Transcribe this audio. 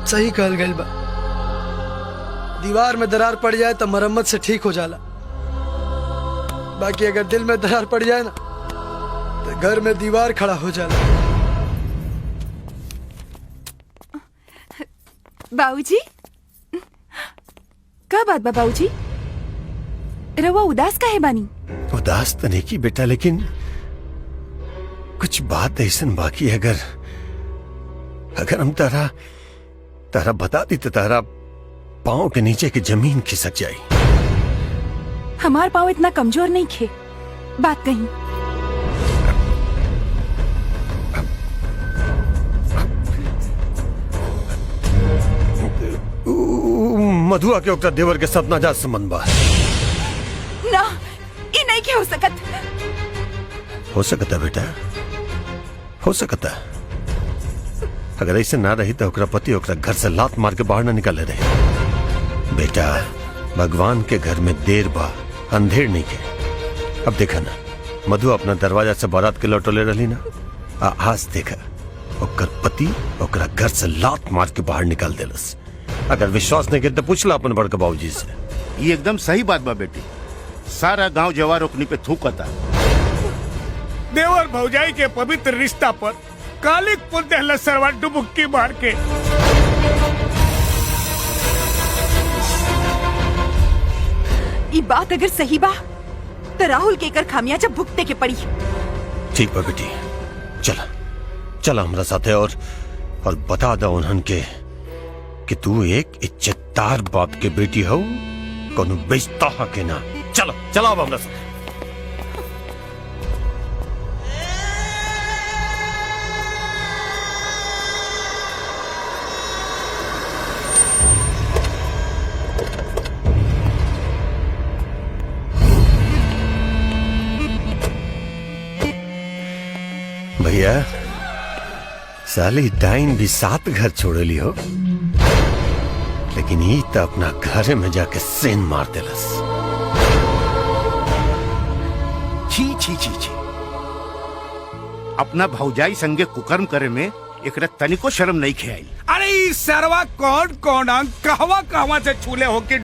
सही कहल गइल बा। दीवार में दरार पड़ जाए तो मरम्मत से ठीक हो जाला, बाकी अगर दिल में दरार पड़ जाए ना तो घर में दीवार खड़ा हो जाला। बाबूजी, का बात बा बाबूजी? रवा उदास काहे बानी? उदास तो नहीं की बेटा, लेकिन कुछ बात ऐसन बाकी है। अगर हम तारा बता दी तो तारा पाँव के नीचे की जमीन खिसक जाई। हमार पाँव इतना कमजोर नहीं खे, बात कहीं। मधुआ के ओकरा देवर के साथ नाजायज संबंध बा। ना, ई नहीं के हो सकत। हो सकता बेटा, हो सकता। अगर ऐसे ना रही तो ओकरा पति ओकरा घर से लात मार के बाहर ना निकाले रहे। बेटा, भगवान के घर में देर बा, अंधेर नहीं के। अब देखा ना, मधु अपना दरवाजा से बारात के लौटले रही ना, आज देखा ओकर पति ओकरा घर से लात मार के बाहर निकाल देलस। अगर विश्वास नहीं करे तो पूछ ला अपन बड़का बाबूजी से। ये एकदम सही बात बा बेटी। सारा गांव जवार ओकनी पे थूकता। देवर भौजाई के पवित्र रिश्ता पर कालिक पुल दहला सरवा डुबुक्की मार के। ये बात अगर सही बा तो राहुल के कर खामियाजा भुगते के पड़ी। ठीक बा बेटी, चला चला हमारा साथ है और बता दो उन्हन के कि तू एक इज्जतदार बाप के बेटी हो, कोनो बेइज्जता है के ना। चलो चला अब हमरा साथ। भैया, साली डाइन भी 7 घर छोड़ली हो, लेकिन ये तो अपना घर में जाके सेन मार देलस। छी छी छी छी। अपना भौजाई संगे कुकर्म करे में एकरा तनिको शर्म नहीं खेआई। अरे ई सरवा कौन कौन कहवा कहवा से छूले होके